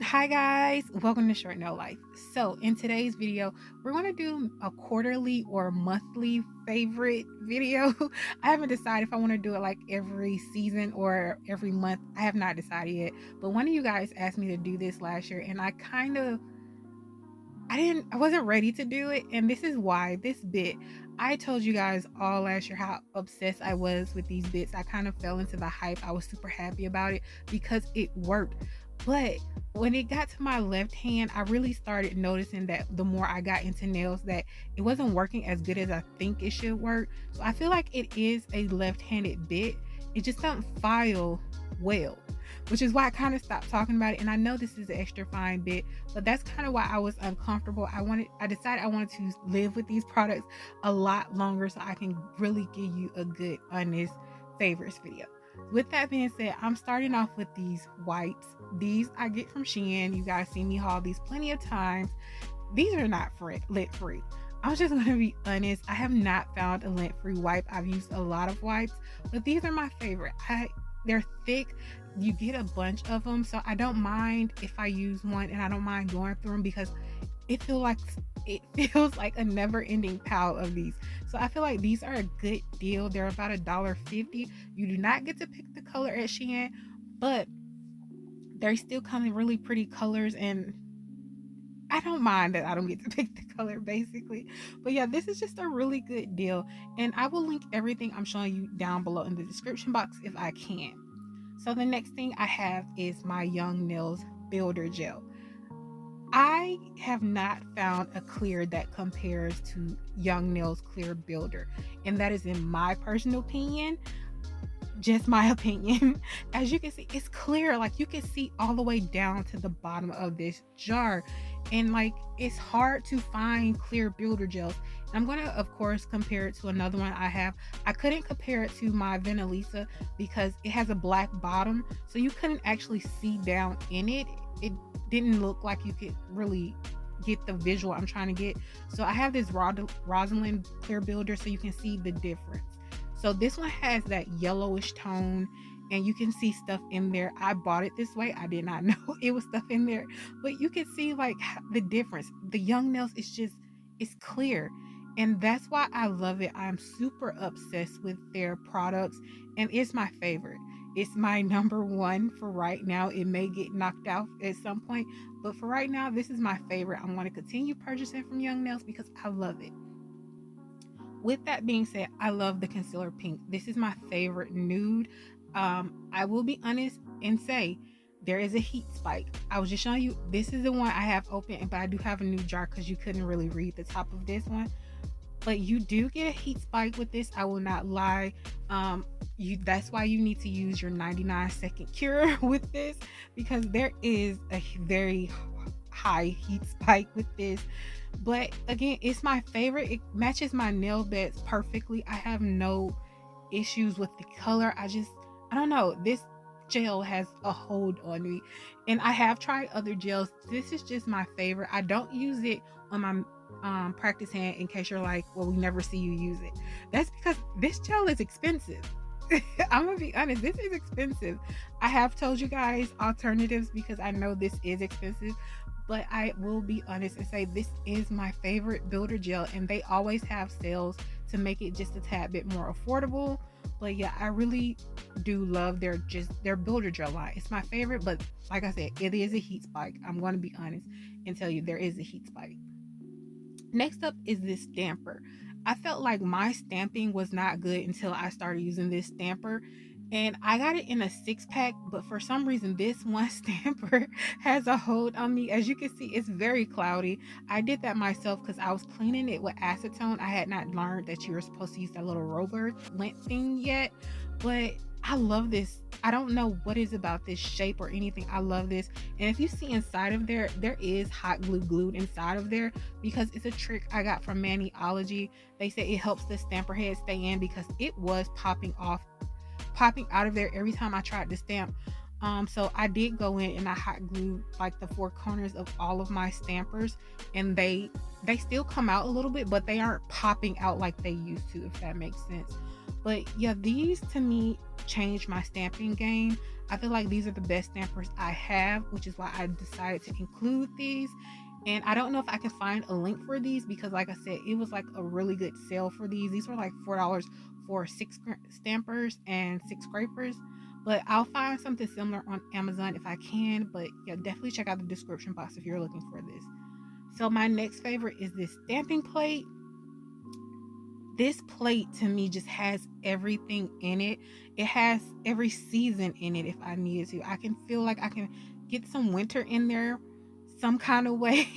Hi guys, welcome to Short Nail Life. So in today's video, we're going to do a quarterly or monthly favorite video. I haven't decided if I want to do it like every season or every month. I have not decided yet, but one of you guys asked me to do this last year and I wasn't ready to do it. And this is why this bit, I told you guys all last year how obsessed I was with these bits. I kind of fell into the hype. I was super happy about it because it worked. But when it got to my left hand, I really started noticing that the more I got into nails, that it wasn't working as good as I think it should work. So I feel like it is a left-handed bit. It just doesn't file well, which is why I kind of stopped talking about it. And I know this is an extra fine bit, but that's kind of why I was uncomfortable. I decided I wanted to live with these products a lot longer so I can really give you a good, honest favorites video. With that being said, I'm starting off with these wipes. These I get from Sheen. You guys see me haul these plenty of times. These are not lint free. I'm just going to be honest. I have not found a lint free wipe. I've used a lot of wipes, but these are my favorite. They're thick. You get a bunch of them, so I don't mind if I use one, and I don't mind going through them because it feels like a never-ending pile of these. So I feel like these are a good deal. They're about $1.50. You do not get to pick the color at Shein, but they still come in really pretty colors, and I don't mind that I don't get to pick the color basically. But yeah, this is just a really good deal, and I will link everything I'm showing you down below in the description box if I can. So the next thing I have is my Young Nails Builder Gel. I have not found a clear that compares to Young Nails Clear Builder, and that is in my personal opinion. Just my opinion. As you can see, it's clear. Like, you can see all the way down to the bottom of this jar, and like, it's hard to find clear builder gels. And I'm gonna of course compare it to another one I have. I couldn't compare it to my Venalisa because it has a black bottom, so you couldn't actually see down in it. It didn't look like you could really get the visual I'm trying to get. So I have this Rosalind clear builder, so you can see the difference. So this one has that yellowish tone, and you can see stuff in there. I bought it this way. I did not know it was stuff in there, but you can see like the difference. The Young Nails is just, it's clear, and that's why I love it. I'm super obsessed with their products, and it's my favorite. It's my number one for right now. It may get knocked out at some point, but for right now, this is my favorite. I'm going to continue purchasing from Young Nails because I love it. With that being said, I love the concealer pink. This is my favorite nude. I will be honest and say there is a heat spike. I was just showing you, this is the one I have open, but I do have a new jar because you couldn't really read the top of this one. But you do get a heat spike with this. I will not lie. That's why you need to use your 99-second cure with this, because there is a very high heat spike with this. But again, it's my favorite. It matches my nail beds perfectly. I have no issues with the color. I don't know, this gel has a hold on me, and I have tried other gels. This is just my favorite. I don't use it on my practice hand, in case you're like, well, we never see you use it. That's because this gel is expensive. I'm gonna be honest, this is expensive. I have told you guys alternatives because I know this is expensive, but I will be honest and say this is my favorite builder gel, and they always have sales to make it just a tad bit more affordable. But yeah, I really do love their builder gel line. It's my favorite, but like I said, it is a heat spike. I'm going to be honest and tell you there is a heat spike. Next up is this stamper. I felt like my stamping was not good until I started using this stamper, and I got it in a 6-pack, but for some reason this one stamper has a hold on me. As you can see, it's very cloudy. I did that myself because I was cleaning it with acetone. I had not learned that you were supposed to use that little rubber lint thing yet, but I love this. I don't know what is about this shape or anything. I love this. And if you see inside of there is hot glue glued inside of there, because it's a trick I got from Maniology. They say it helps the stamper head stay in because it was popping out of there every time I tried to stamp. So I did go in and I hot glued like the 4 corners of all of my stampers, and they still come out a little bit, but they aren't popping out like they used to, if that makes sense. But yeah, these to me changed my stamping game. I feel like these are the best stampers I have, which is why I decided to include these. And I don't know if I can find a link for these because, like I said, it was like a really good sale for these. These were like $4 for six stampers and six scrapers. But I'll find something similar on Amazon if I can. But yeah, definitely check out the description box if you're looking for this. So my next favorite is this stamping plate. This plate to me just has everything in it. It has every season in it if I needed to. I can feel like I can get some winter in there some kind of way.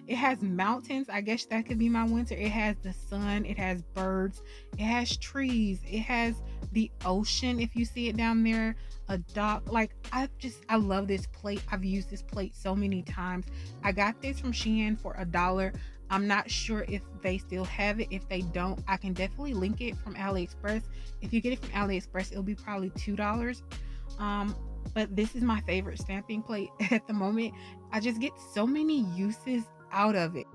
It has mountains. I guess that could be my winter. It has the sun, it has birds, it has trees, it has the ocean if you see it down there, a dock. Like I love this plate. I've used this plate so many times. I got this from Sheen for $1. I'm not sure if they still have it. If they don't, I can definitely link it from AliExpress. If you get it from AliExpress, it'll be probably $2. But this is my favorite stamping plate at the moment. I just get so many uses out of it.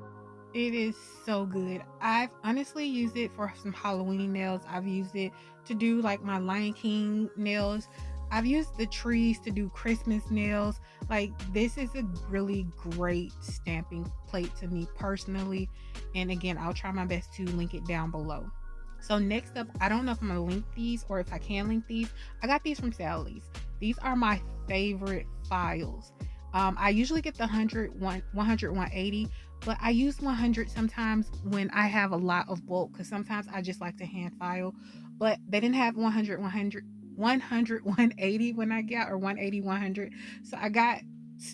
It is so good. I've honestly used it for some Halloween nails. I've used it to do like my Lion King nails. I've used the trees to do Christmas nails. Like, this is a really great stamping plate to me personally. And again, I'll try my best to link it down below. So next up, I don't know if I'm gonna link these or if I can link these. I got these from Sally's. These are my favorite files. I usually get the 100, 180, but I use 100 sometimes when I have a lot of bulk because sometimes I just like to hand file. But they didn't have 100, 100, 100, 180 when I got, or 180, 100. So I got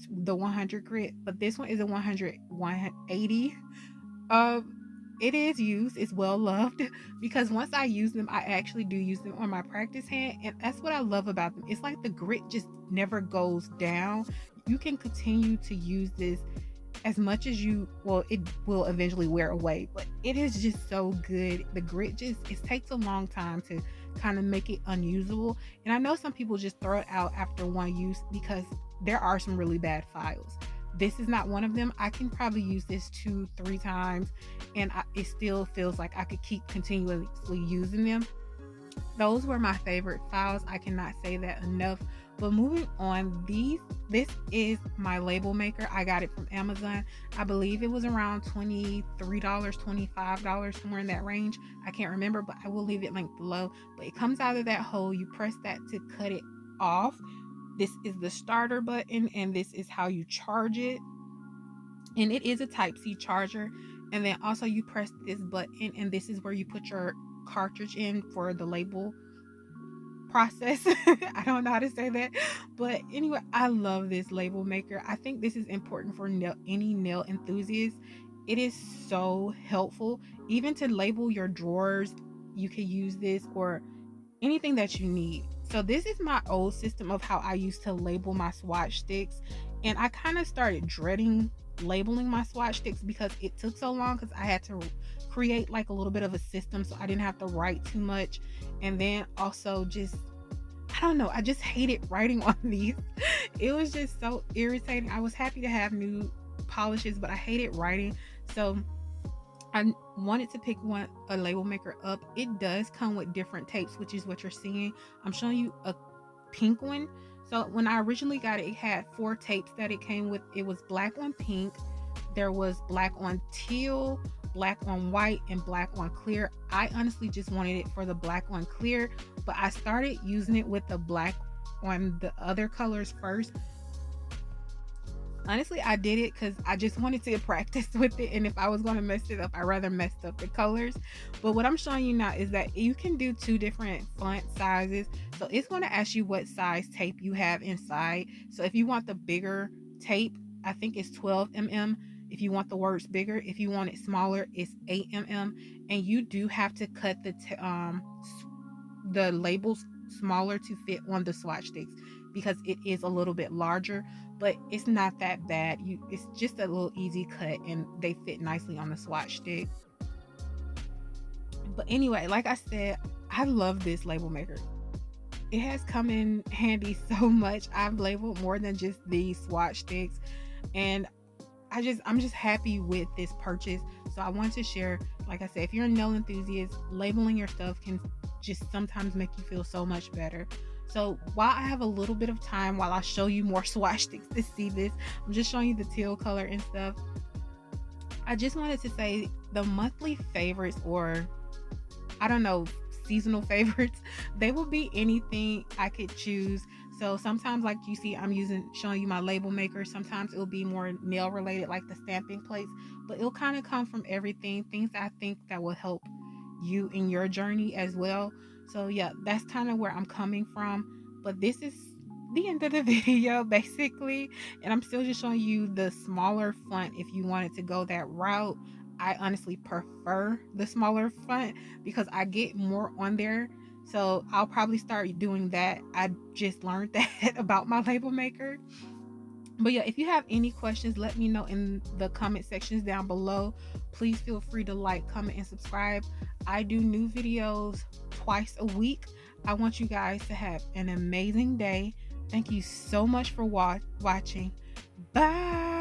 the 100 grit, but this one is a 100, 180. It is used, it's well loved because once I use them, I actually do use them on my practice hand, and that's what I love about them. It's like the grit just never goes down. You can continue to use this as much as you, well, it will eventually wear away, but it is just so good. The grit just, it takes a long time to kind of make it unusable, and I know some people just throw it out after one use because there are some really bad files. This is not one of them. I can probably use this 2-3 times and it still feels like I could keep continuously using them. Those were my favorite files. I cannot say that enough. But moving on, this is my label maker. I got it from Amazon. I believe it was around $23, $25, somewhere in that range. I can't remember, but I will leave it linked below. But it comes out of that hole. You press that to cut it off. This is the starter button, and this is how you charge it. And it is a Type-C charger. And then also you press this button, and this is where you put your cartridge in for the label process. I don't know how to say that, but anyway, I love this label maker. I think this is important for any nail enthusiast. It is so helpful, even to label your drawers. You can use this, or anything that you need. So this is my old system of how I used to label my swatch sticks, and I kind of started dreading labeling my swatch sticks because it took so long, because I had to create like a little bit of a system so I didn't have to write too much. And then also just, I don't know, I just hated writing on these. It was just so irritating. I was happy to have new polishes, but I hated writing. So I wanted to pick a label maker up. It does come with different tapes, which is what you're seeing. I'm showing you a pink one. So when I originally got it, it had 4 tapes that it came with. It was black on pink, there was black on teal, black on white, and black on clear. I honestly just wanted it for the black on clear, but I started using it with the black on the other colors first. Honestly, I did it because I just wanted to practice with it, and if I was going to mess it up, I'd rather mess up the colors. But what I'm showing you now is that you can do 2 different font sizes. So it's going to ask you what size tape you have inside. So if you want the bigger tape, I think it's 12 mm. If you want the words bigger, if you want it smaller, it's 8 mm. And you do have to cut the labels smaller to fit on the swatch sticks, because it is a little bit larger, but it's not that bad. It's just a little easy cut, and they fit nicely on the swatch stick. But anyway, like I said, I love this label maker. It has come in handy so much. I've labeled more than just these swatch sticks, and I'm just happy with this purchase. So I want to share, like I said, if you're a nail enthusiast, labeling your stuff can just sometimes make you feel so much better. So while I have a little bit of time, while I show you more swatch sticks to see this, I'm just showing you the teal color and stuff. I just wanted to say the monthly favorites, or I don't know, seasonal favorites, they will be anything I could choose. So sometimes, like you see, I'm showing you my label maker. Sometimes it'll be more nail related, like the stamping plates, but it'll kind of come from everything, things that I think that will help you in your journey as well. So yeah, that's kind of where I'm coming from. But this is the end of the video basically, and I'm still just showing you the smaller font if you wanted to go that route. I honestly prefer the smaller font because I get more on there. So I'll probably start doing that. I just learned that about my label maker. But yeah, if you have any questions, let me know in the comment sections down below. Please feel free to like, comment, and subscribe. I do new videos twice a week. I want you guys to have an amazing day. Thank you so much for watching. Bye.